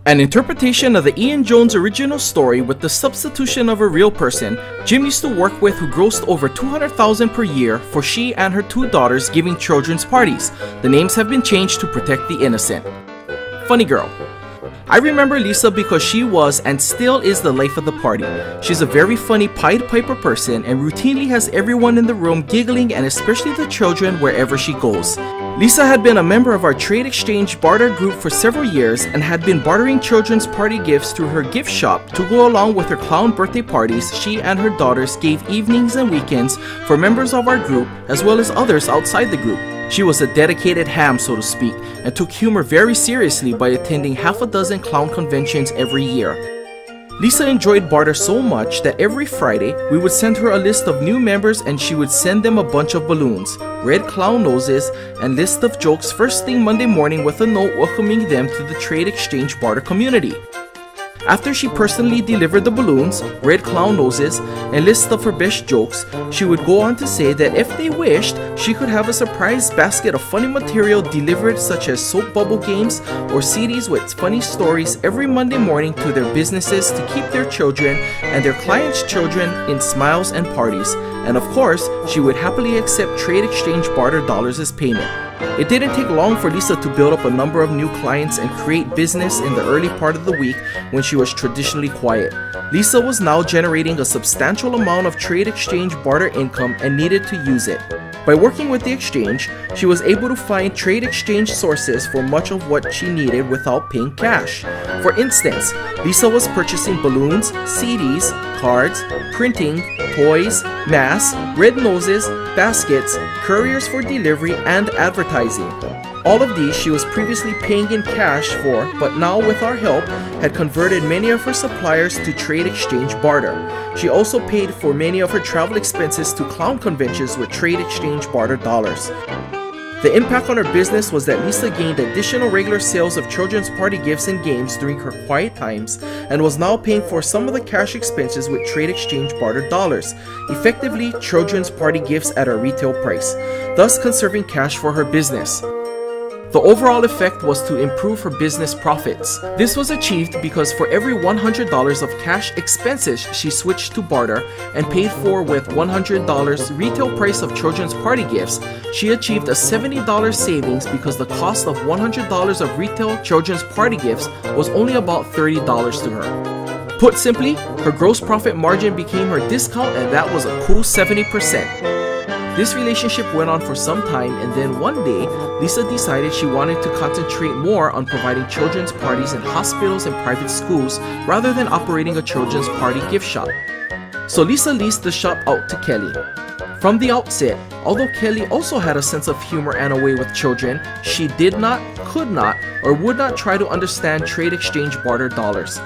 An interpretation of the Ian Jones original story with the substitution of a real person Jim used to work with who grossed over $200,000 per year for she and her 2 daughters giving children's parties. The names have been changed to protect the innocent. Funny girl. I remember Lisa because she was and still is the life of the party. She's a very funny Pied Piper person and routinely has everyone in the room giggling, and especially the children wherever she goes. Lisa had been a member of our trade exchange barter group for several years and had been bartering children's party gifts through her gift shop to go along with her clown birthday parties she and her daughters gave evenings and weekends for members of our group as well as others outside the group. She was a dedicated ham, so to speak, and took humor very seriously by attending half a dozen clown conventions every year. Lisa enjoyed barter so much that every Friday we would send her a list of new members and she would send them a bunch of balloons, red clown noses, and list of jokes first thing Monday morning with a note welcoming them to the trade exchange barter community. After she personally delivered the balloons, red clown noses, and list of her best jokes, she would go on to say that if they wished, she could have a surprise basket of funny material delivered, such as soap bubble games or CDs with funny stories every Monday morning to their businesses to keep their children and their clients' children in smiles and parties. And of course, she would happily accept trade exchange barter dollars as payment. It didn't take long for Lisa to build up a number of new clients and create business in the early part of the week when she was traditionally quiet. Lisa was now generating a substantial amount of trade exchange barter income and needed to use it. By working with the exchange, she was able to find trade exchange sources for much of what she needed without paying cash. For instance, Lisa was purchasing balloons, CDs, cards, printing, toys, masks, red noses, baskets, couriers for delivery, and advertising. All of these she was previously paying in cash for, but now with our help had converted many of her suppliers to trade exchange barter. She also paid for many of her travel expenses to clown conventions with trade exchange barter dollars. The impact on her business was that Lisa gained additional regular sales of children's party gifts and games during her quiet times and was now paying for some of the cash expenses with trade exchange barter dollars, effectively children's party gifts at a retail price, thus conserving cash for her business. The overall effect was to improve her business profits. This was achieved because for every $100 of cash expenses she switched to barter and paid for with $100 retail price of children's party gifts, she achieved a $70 savings because the cost of $100 of retail children's party gifts was only about $30 to her. Put simply, her gross profit margin became her discount, and that was a cool 70%. This relationship went on for some time, and then one day, Lisa decided she wanted to concentrate more on providing children's parties in hospitals and private schools rather than operating a children's party gift shop. So Lisa leased the shop out to Kelly. From the outset, although Kelly also had a sense of humor and a way with children, she did not, could not, or would not try to understand trade exchange barter dollars.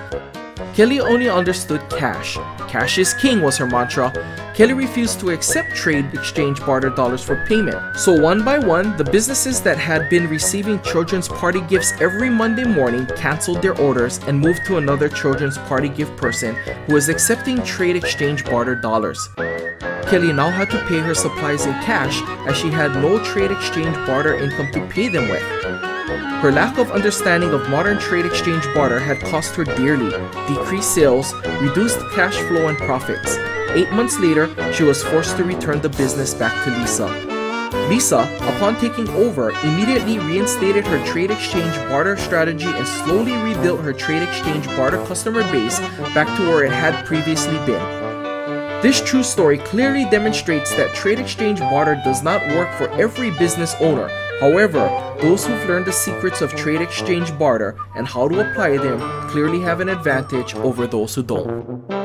Kelly only understood cash. Cash is king was her mantra. Kelly refused to accept trade exchange barter dollars for payment. So one by one, the businesses that had been receiving children's party gifts every Monday morning canceled their orders and moved to another children's party gift person who was accepting trade exchange barter dollars. Kelly now had to pay her supplies in cash as she had no trade exchange barter income to pay them with. Her lack of understanding of modern trade exchange barter had cost her dearly, decreased sales, reduced cash flow and profits. 8 months later, she was forced to return the business back to Lisa. Lisa, upon taking over, immediately reinstated her trade exchange barter strategy and slowly rebuilt her trade exchange barter customer base back to where it had previously been. This true story clearly demonstrates that trade exchange barter does not work for every business owner. However, those who've learned the secrets of trade exchange barter and how to apply them clearly have an advantage over those who don't.